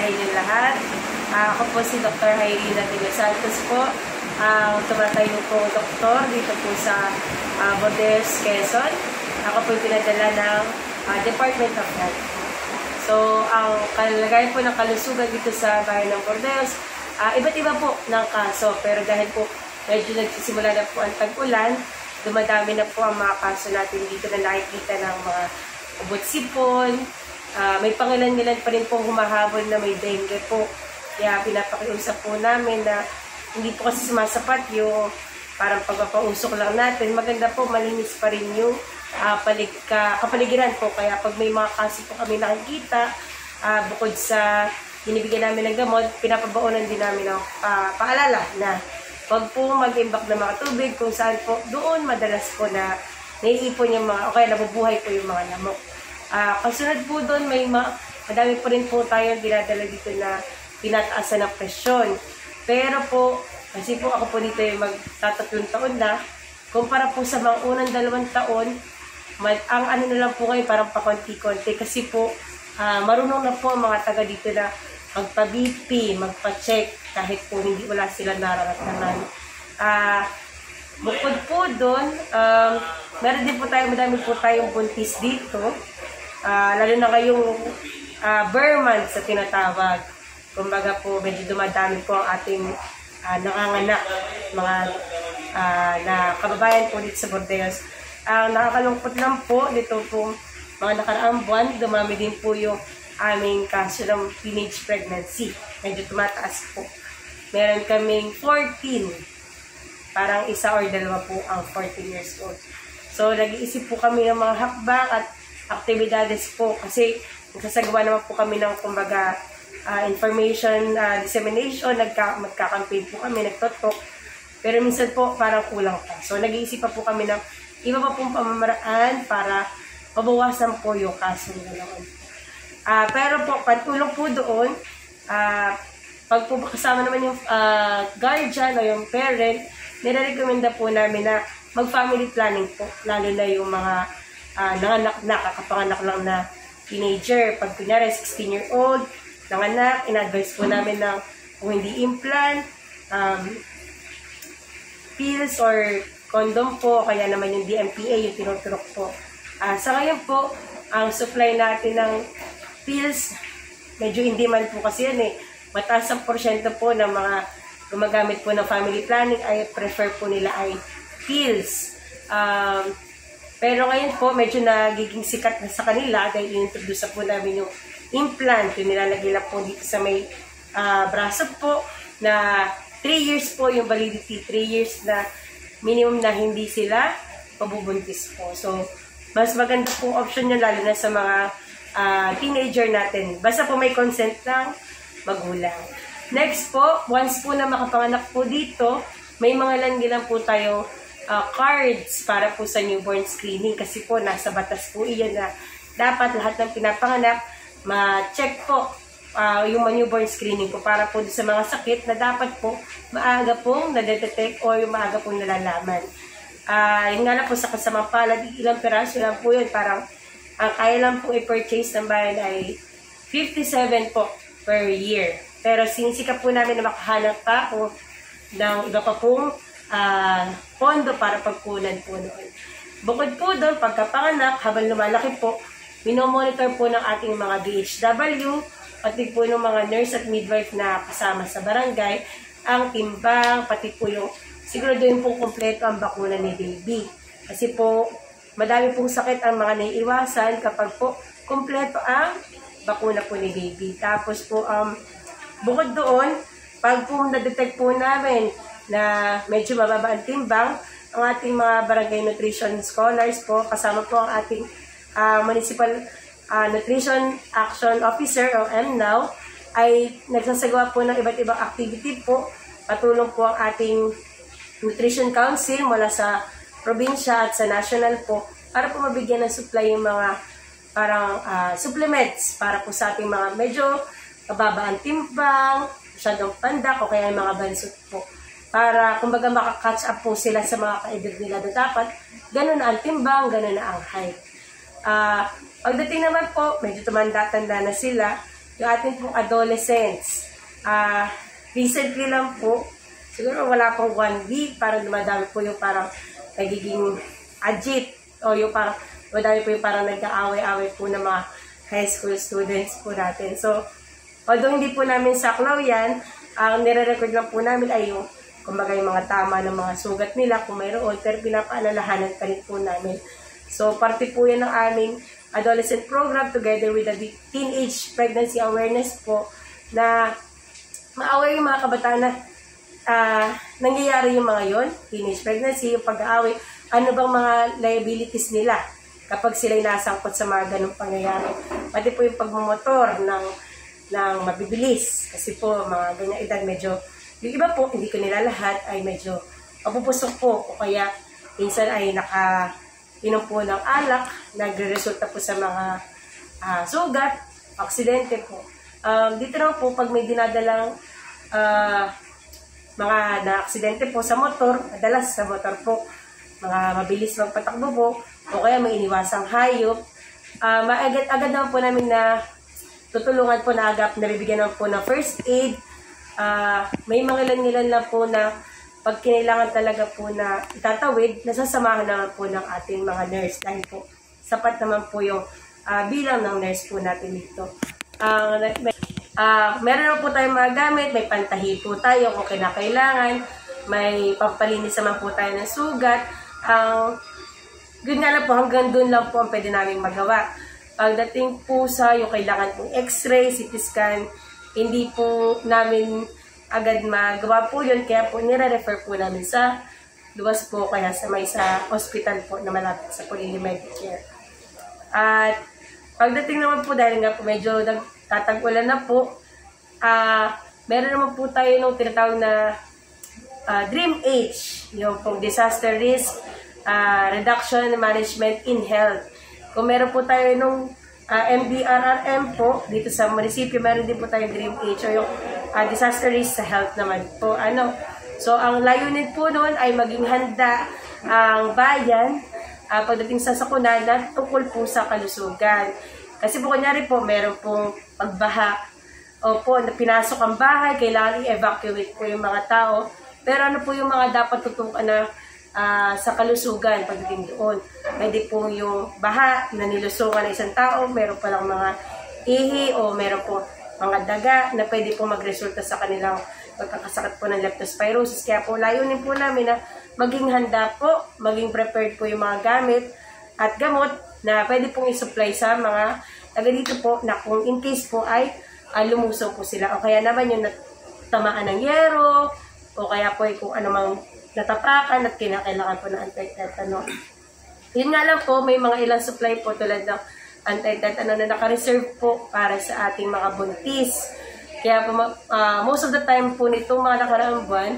sa inyo lahat. Ako po si Dr. Hayrina de los Santos po. Tumatayo po doktor dito po sa Bordeaux, Quezon. Ako po pinadala ng Department of Health. So, ang kalagayan po ng kalusugan dito sa bayan ng Bordeaux, iba't iba po ng kaso. Pero dahil po medyo nagsisimula na po ang tag-ulan, dumadami na po ang mga kaso natin dito na nakikita ng mga ubot-sipon. May pangilan-ilan pa rin po humahabol na may dengue po. Kaya pinapakiusap po namin na hindi po kasi sumasapat yung parang pagpapausok lang natin. Maganda po, malinis pa rin yung kapaligiran po. Kaya pag may mga kaso po kami nakikita, bukod sa binibigyan namin ng gamot, pinapabaonan din namin ng paalala na huwag po mag-imbak ng mga tubig kung saan po doon madalas po na naiipon yung mga, o kaya nabubuhay po yung mga lamok. Kasunod po doon, madami po rin po tayong dinadala dito na tinataasan ng presyon. Pero po, kasi po ako po dito yung magtatatlong taon na, kumpara po sa mga unang 2 taon, ang ano na lang po kayo parang pakonti-konti. Kasi po, marunong na po ang mga taga dito na magpa-BP, magpa-check, kahit po hindi wala sila nararamdaman. Bukod po doon, meron din po tayo, madami po tayong buntis dito. Lalo na kayong bare months sa tinatawag. Kumbaga po, medyo dumadami po ang ating nakanganak, mga na kababayan po dito sa Bordeaux. Nakakalungkot lang po, dito po, mga nakaraang buwan, dumami din po yung aming kaso ng teenage pregnancy. Medyo tumataas po. Meron kaming 14. Parang 1 or 2 po ang 14 years old. So, nag-iisip po kami ng mga hakbang at aktibidades po. Kasi, nagsasagawa naman po kami ng, kumbaga, information dissemination. Magkakampaign po kami, nagtotok. Pero minsan po, parang kulang pa. So, nag-iisip pa po kami ng iba pa pong pamamaraan para mabawasan po yung kaso nila noon. Pero po, patulong po doon, pag po kasama naman yung guardian o yung parent, nire-recommenda po namin na mag-family planning po, lalo na yung mga kakapanganak lang na teenager. Pag kunyari, 16-year-old, nanganak, in-advise po namin na kung hindi implant, pills or condom po, kaya naman yung DMPA, yung tinuturok po. Sa ngayon po, ang supply natin ng pills, medyo hindi man po kasi yan eh. Mataas ang porsyento po ng mga gumagamit po ng family planning ay prefer po nila ay pills. Pero ngayon po, medyo nagiging sikat na sa kanila dahil i-introduce po namin yung implant. Yung nilalagay lang po dito sa may braso po na 3 years po yung validity. 3 years na minimum na hindi sila mabubuntis po. So, mas maganda pong option yun lalo na sa mga teenager natin. Basta po may consent ng magulang. Next po, once po na makapanganak po dito, may mga langilan po tayong cards para po sa newborn screening. Kasi po, nasa batas po iyan na dapat lahat ng pinapanganak, ma-check po yung newborn screening po para po sa mga sakit na dapat po maaga pong nadetect o yung maaga pong nalalaman. Yung nga lang po sa kasamang palad, ilang peraso lang po yun. Parang ang kaya lang po i-purchase ng bayan ay 57 po per year. Pero sinisikap po namin na makahanap pa po ng iba pa pong pondo para pagkunan po noon. Bukod po doon, pagkapanganak, habang lumalaki po, minomonitor po ng ating mga BHW, pati po ng mga nurse at midwife na kasama sa barangay, ang timbang, pati po yung siguraduhin pong kompleto ang bakuna ni baby. Kasi po, madami pong sakit ang mga naiiwasan kapag po kompleto ang bakuna po ni baby. Tapos po, bukod doon, pag po na-detect po namin na medyo mababa ang timbang, ang ating mga barangay nutrition scholars po, kasama po ang ating Municipal Nutrition Action Officer o MNOW, ay nagsasagawa po ng iba't ibang activity po. Patulong po ang ating Nutrition Council mula sa probinsya at sa national po para po mabigyan ng supply yung mga parang supplements para po sa ating mga medyo mababa ang timbang, masyadong pandak o kaya yung mga bansot po. Para kumbaga makakatch up po sila sa mga kaedad nila na dapat ganun na ang timbang, ganun na ang height. Pagdating naman po, medyo tumanda-tanda na sila, yung ating pong adolescents. Recently lang po, siguro wala pong 1 week, parang dumadami po yung parang nagiging agit, o yung parang dumadami po yung parang nagka-away-away po ng mga high school students po natin. So, although hindi po namin saklaw yan, ang nire-record lang po namin ay yung, kumbaga yung mga tama ng mga sugat nila kung mayroon, pero pinapaalalahanan pa rin po namin. So, parte po yan ng aming adolescent program together with the teenage pregnancy awareness po na maaway yung mga kabataan na nangyayari yung mga yon, teenage pregnancy, yung pag-aaway, ano bang mga liabilities nila kapag sila'y nasangkot sa mga ganong pangyayari. Pati po yung pagmamotor ng mabibilis. Kasi po, mga ganyang edad medyo, yung iba po, hindi ko nila lahat, ay medyo mapupusok po. O kaya, minsan ay inom po ng alak, nagre-resulta po sa mga sugat, aksidente po. Dito naman po, pag may dinadalang mga na-aksidente po sa motor, madalas sa motor po, mga mabilis magpatakbo po, o kaya may iniwasang hayop, agad naman po namin na tutulungan po na agap, nabibigyan naman po ng first aid. May mga ilan-ilan lang po na pag kinailangan talaga po na itatawid, nasasamahan naman po ng ating mga nurse dahil po sapat naman po yung bilang ng nurse po natin dito. Meron naman po tayong mga gamit, may pantahi po tayo kung kinakailangan, may pampalinis naman po tayo ng sugat. Yun nga lang po, hanggang doon lang po ang pwede namin magawa. Pagdating po sa yung kailangan pong x-ray, CT scan, hindi po namin agad magawa po yun, kaya po nire-refer po namin sa luwas po, kaya sa hospital po na malapit sa Pulili Medicare. At pagdating naman po, dahil nga po medyo nagtatag-ulan na po, meron naman po tayo nung tinatawag na Dream H, yung pong Disaster Risk Reduction Management in Health. Kung meron po tayo nung MDRRM po, dito sa munisipyo, meron din po tayo Dream H o yung Disaster Risk sa Health naman po. So, ang layunin po noon ay maging handa ang bayan pagdating sa sakunan na tungkol po sa kalusugan. Kasi po, kunyari po, meron pong pagbaha o po, pinasok ang bahay, kailangan i-evacuate po yung mga tao. Pero ano po yung mga dapat tutukan na sa kalusugan pagdating doon? Pwede po yung baha na nilusungan ng isang tao, meron palang mga ihi o meron po mga daga na pwede po magresulta sa kanilang pagkakasakit po ng leptospirosis. Kaya po layunin po namin na maging handa po, maging prepared po yung mga gamit at gamot na pwede pong i-supply sa mga taga dito po na kung in case po ay lumusong po sila. O kaya naman yung tamaan ng yero o kaya po ay kung anumang natapakan at kinakailangan po ng anti-tetano. Yun nga lang po, may mga ilang supply po tulad ng anti-tetano na naka-reserve po para sa ating mga buntis. Kaya po, most of the time po nitong mga nakaraang buwan,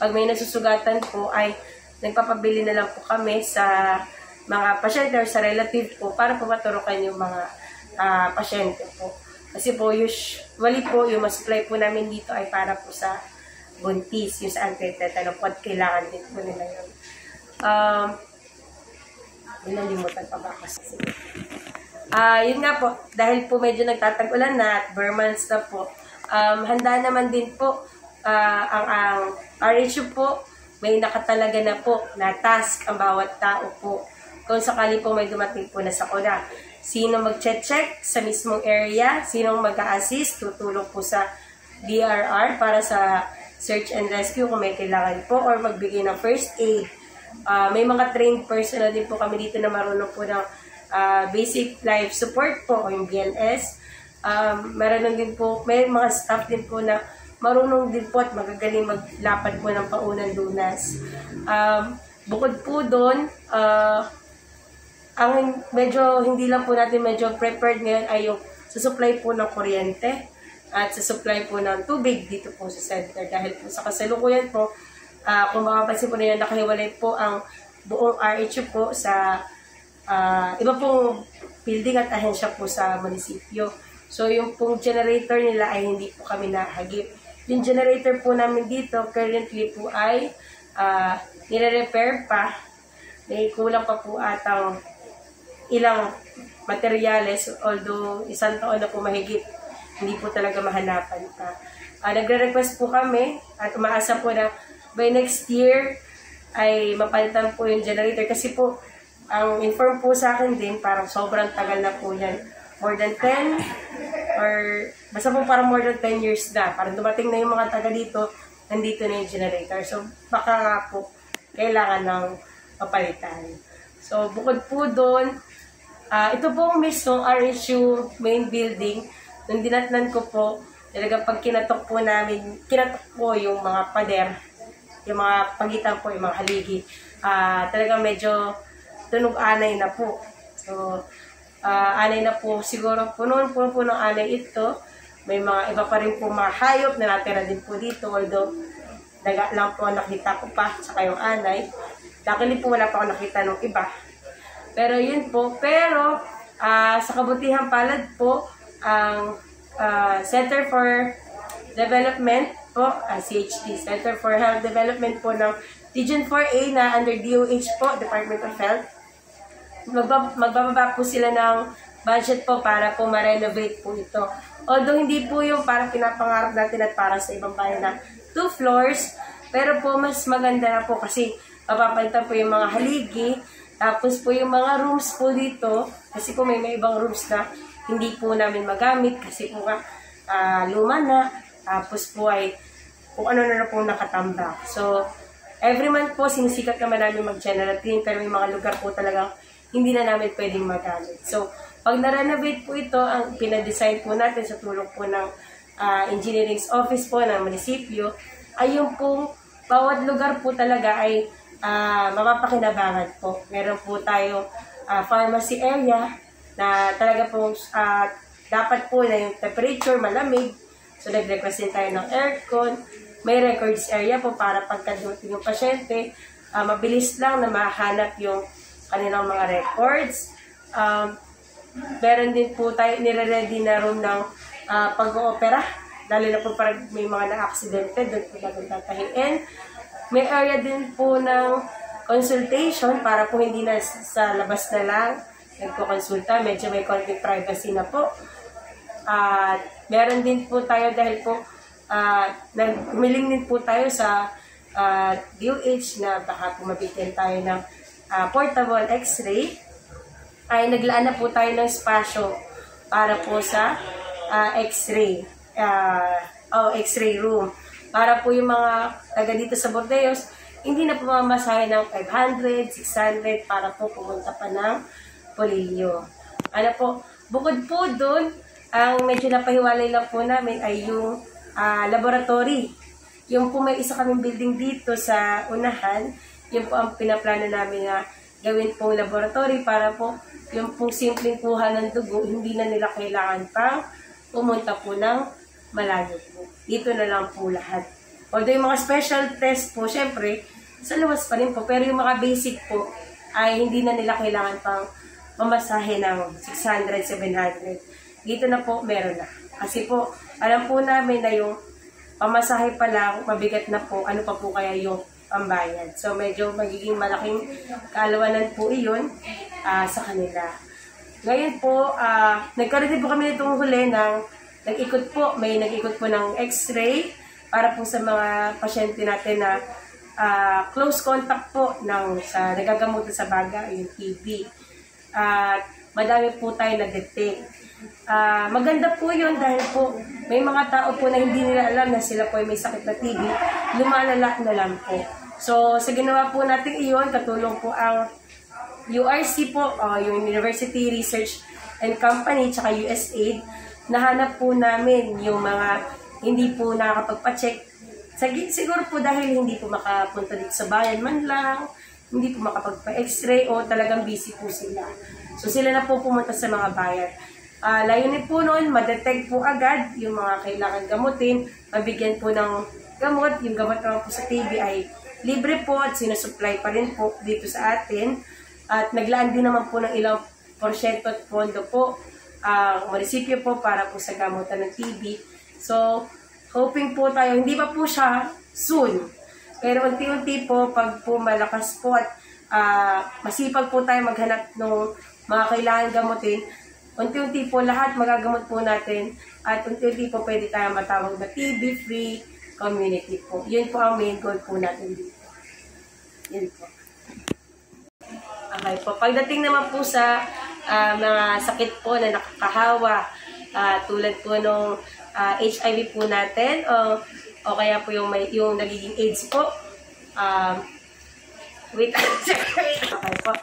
pag may nasusugatan po ay nagpapabili na lang po kami sa mga pasyente or sa relative po para po maturukan yung mga pasyente po. Kasi po, usually po, yung ma-supply po namin dito ay para po sa buntis, yung sa anti-tetano po at kailangan din po nila yun. Nalimutan pa ba kasi? Yun nga po, dahil po medyo nagtatag-ulan na at bare months na po, handa naman din po ang RHU po, may nakatalaga na po na task ang bawat tao po. Kung sakali po may dumating po na sakuna. Sino mag-check sa mismong area, sino mag-a-assist, tutulong po sa DRR para sa search and rescue kung may kailangan po or magbigay ng first aid. May mga trained personnel din po kami dito na marunong po ng basic life support po o yung BLS. Meron din po, may mga staff din po na marunong din po at magagaling maglapad po ng paunang lunas. Bukod po doon, ang medyo hindi lang po natin medyo prepared ngayon ay yung sa supply po ng kuryente at sa supply po ng tubig dito po sa center. Dahil po sa kasalukuyan po, kung makapansin po na yun, nakahiwalay po ang buong RHU po sa iba pong building at ahensya po sa munisipyo. So yung pong generator nila ay hindi po kami nahagip. Yung generator po namin dito currently po ay nire-repair pa. May kulang pa po atang ilang materyales, although isang taon na po mahigit hindi po talaga mahanapan pa. Nagre-request po kami at umaasa po na by next year ay mapalitan po yung generator kasi po ang inform po sa akin din parang sobrang tagal na po yan. More than 10 or basta po parang more than 10 years na. Parang dumating na yung mga taga dito, nandito na yung generator. So baka nga po kailangan ng papalitan. So bukod po doon, ito pong mismo RSU main building, nung dinatnan ko po, talagang pag kinatok po namin, kinatok po yung mga pader, yung mga pagitan po, yung mga haligi, talagang medyo tunog-anay na po. So, anay na po, siguro puno ng anay ito. May mga iba pa rin po mga hayop na natira din po dito, although daga lang po nakita ko pa, saka yung anay. Luckily po wala pa ako nakita ng iba. Pero yun po, pero sa kabutihang palad po, ang Center for Development po, CHD, Center for Health Development po ng Region 4A na under DOH po, Department of Health. Magbababa po sila ng budget po para po ma-renovate po ito. Although hindi po yung parang pinapangarap natin at para sa ibang bayan na 2 floors, pero po mas maganda na po kasi mapapalitan po yung mga haligi, tapos po yung mga rooms po dito, kasi po may ibang rooms na hindi po namin magamit kasi po luma na, tapos po ay kung ano na po nakatambak. So, every month po sinisikat naman namin mag-general clean pero may mga lugar po talagang hindi na namin pwedeng magamit. So, pag na-renovate po ito, ang pinadesign po natin sa tulong po ng engineering office po ng munisipyo, ay yung po, bawat lugar po talaga ay mapapakinabangan po. Meron po tayo pharmacy area na talaga po dapat po na yung temperature malamig. So, nag-request din tayo ng aircon. May records area po para pagkaduting yung pasyente, mabilis lang na mahanap yung kanilang mga records. Meron din po tayo nire-ready na room ng pag-oopera. Lalo na po parang may mga na-accidented, doon po natin tatahiin. May area din po ng consultation para po hindi na sa labas na lang nagko-consulta. Medyo may konting privacy na po. Meron din po tayo dahil po humiling din po tayo sa DOH na baka po mabigyan tayo ng portable x-ray. Ay naglaan na po tayo ng spasyo para po sa x-ray. X-ray room. Para po yung mga taga dito sa Bordeos, hindi na po mamasahe ng 500, 600 para po pumunta pa ng Polillo. Ano po, bukod po doon, ang medyo napahiwalay lang po namin ay yung laboratory. Yung po may isa kaming building dito sa unahan, yun po ang pinaplano namin na gawin pong laboratory para po yung pong simpleng kuha ng dugo, hindi na nila kailangan pang pumunta po ng malayo po. Dito na lang po lahat. Although yung mga special test po, syempre, sa luwas pa rin po. Pero yung mga basic po, ay hindi na nila kailangan pang mamasahe ng 600, 700. Dito na po, meron na. Kasi po, alam po namin na yung pamasahe pa lang, mabigat na po, ano pa po kaya yung pambayad. So, medyo magiging malaking kaalawanan po iyon sa kanila. Ngayon po, nagkaroon din po kami nitong huli ng nag-ikot po. May nag-ikot po ng x-ray para po sa mga pasyente natin na close contact po sa nagagamutan sa baga, yung TB. Madami po tayo na-detect. Maganda po yun dahil po may mga tao po na hindi nila alam na sila po ay may sakit na TB, lumalala na lang po. So, sa ginawa po natin iyon, katulong po ang URC po, yung University Research and Company, tsaka USAID, nahanap po namin yung mga hindi po nakakapagpa-check. Siguro po dahil hindi po makapunta dito sa bayan man lang, hindi po makapagpa-x-ray o talagang busy po sila. So, sila na po pumunta sa mga bayan. Layunin po noon, madetect po agad yung mga kailangan gamutin, mabigyan po ng gamot. Yung gamot naman po sa TB ay libre po at sinusupply pa rin po dito sa atin. At naglaan din naman po ng ilang porsyento at pondo po ang munisipyo po para po sa gamutan ng TB. So, hoping po tayo, hindi pa po siya soon. Pero unti-unti po, pag po malakas po at masipag po tayo maghanap ng mga kailangan gamutin, unti-unti po lahat magagamot po natin at unti-unti po pwede tayong matawag na TB-free community po. Yun po ang main goal po natin dito. Yun po. Okay po. Pagdating naman po sa mga sakit po na nakakahawa, tulad po nung HIV po natin o kaya po yung nagiging AIDS po. Okay po.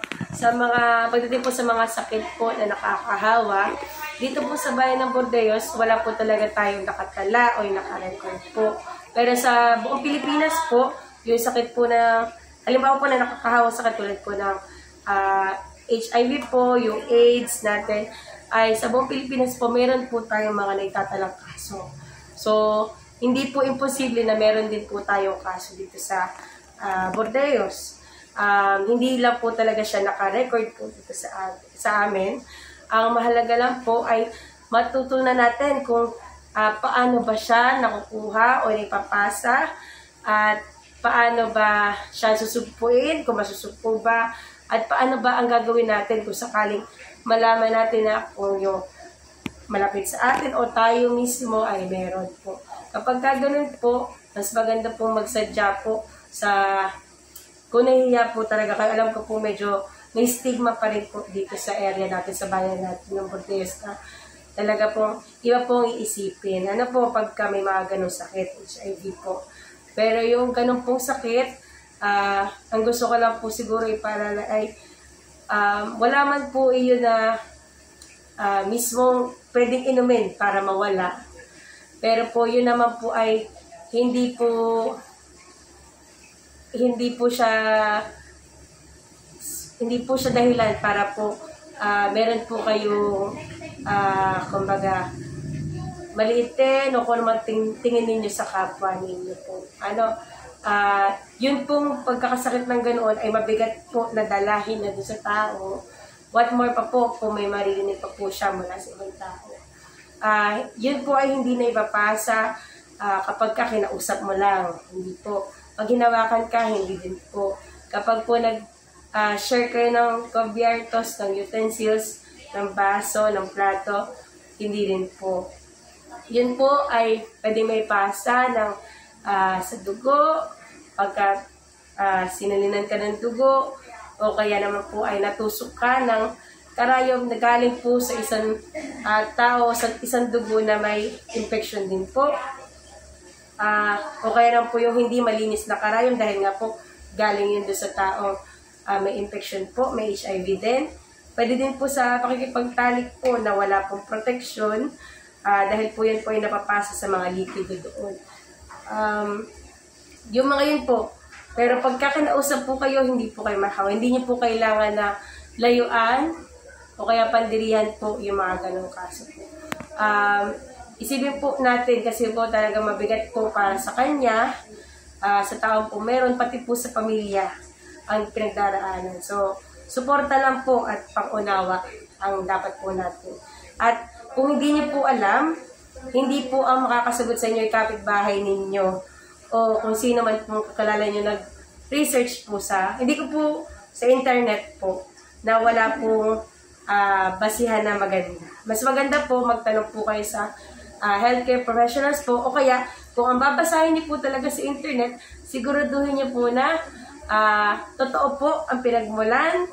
Pagdating po sa mga sakit po na nakakahawa, dito po sa bayan ng Bordayos, wala po talaga tayong nakatala o nakarecord po. Pero sa buong Pilipinas po, yung sakit po na, halimbawa po na nakakahawa sa katulad po ng HIV po, yung AIDS natin, ay sa buong Pilipinas po, meron po tayong mga naitatalang kaso. So, hindi po imposible na meron din po tayong kaso dito sa Bordayos. Hindi lang po talaga siya naka-record po dito sa amin. Ang mahalaga lang po ay matutunan natin kung paano ba siya nakukuha o ipapasa at paano ba siya susugpuin, kung masusugpo ba, at paano ba ang gagawin natin kung sakaling malaman natin na kung yung malapit sa atin o tayo mismo ay meron po. Kapag ganun po, mas maganda po magsadya po kung nahihiya po talaga kayo. Alam ko po medyo may stigma pa rin po dito sa area natin, sa bayan natin ng Bordayos na talaga po, iba po ang iisipin. Ano po pagka may mga ganong sakit, HIV po. Pero yung ganong pong sakit, ang gusto ko lang po siguro ipaalala ay wala man po iyon na mismong pwedeng inumin para mawala. Pero po yun naman po ay hindi po siya dahilan para po meron po kayong kumbaga maliitin o kung naman tingin ninyo sa kapwa ninyo po. Yun pong pagkakasakit ng ganoon ay mabigat po na dalahin na doon sa tao. What more pa po kung may maririnig pa po siya mula sa ibang tao. Yun po ay hindi na ipapasa kapag kinausap mo lang. Hindi po. Pag hinawakan ka, hindi din po. Kapag po share kayo ng kobyertos, ng utensils, ng baso, ng plato, hindi rin po. Yun po ay pwede may pasa sa dugo, pagka sinalinan ka ng dugo, o kaya naman po ay natusok ka ng karayom na galing po sa isang tao, sa isang dugo na may infection din po. O kaya naman po yung hindi malinis na karayom dahil nga po galing yun doon sa tao may infection po, may HIV din. Pwede din po sa pakikipagtalik po na wala pong protection dahil po yan po ay napapasa sa mga liquido doon. Yung mga yun po. Pero pagka kinausap po kayo, hindi po kayo mahawa. Hindi niyo po kailangan na layuan o kaya pandirihan po yung mga ganong kaso po. Isipin po natin kasi po talaga mabigat po para sa kanya, sa taong po meron, pati po sa pamilya ang pinagdaraanan. So, suporta lang po at pangunawa ang dapat po natin. At kung hindi niyo po alam, hindi po ang makakasagot sa inyo yung kapitbahay ninyo o kung sino man po kakalala nyo nag-research po hindi ko po sa internet po na wala pong basihan na maganda. Mas maganda po magtanong po kayo sa healthcare professionals po o kaya kung ang babasahin niyo po talaga sa internet, siguraduhin niyo po na totoo po ang pinagmulan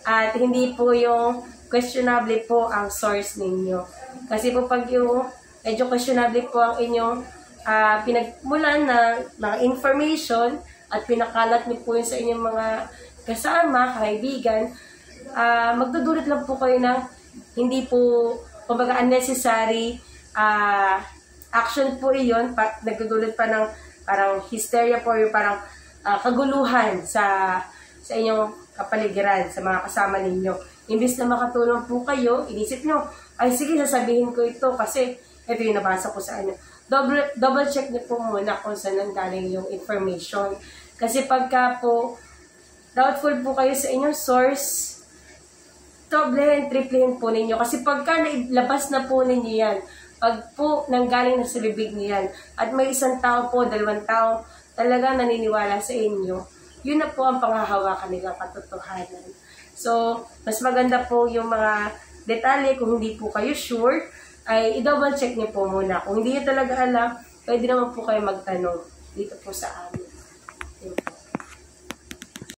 at hindi po yung questionable po ang source ninyo. Kasi po pag yung medyo questionable po ang inyong pinagmulan na mga information at pinakalat niyo po yun sa inyong mga kasama, kaibigan, magdudulot lang po kayo ng hindi po, kumbaga unnecessary action po iyon, nagdudulot pa ng parang hysteria po, yung parang kaguluhan sa inyong kapaligiran, sa mga kasama ninyo. Imbis na makatulong po kayo, inisip nyo, ay sige, sasabihin ko ito kasi ito yung nabasa ko sa ano. Double check niyo po muna kung saan nanggaling yung information. Kasi pagka po doubtful po kayo sa inyong source, doblehin, triplehin po ninyo. Kasi pagka nailabas na po ninyo yan, pag po nanggaling na sa bibig niyo yan, at may isang tao po, 2 tao, talagang naniniwala sa inyo, yun na po ang panghahawakan nilang katotohanan. So, mas maganda po yung mga detalye, kung hindi po kayo sure, ay i-double check niyo po muna. Kung hindi niyo talaga alam, pwede naman po kayo magtanong dito po sa amin.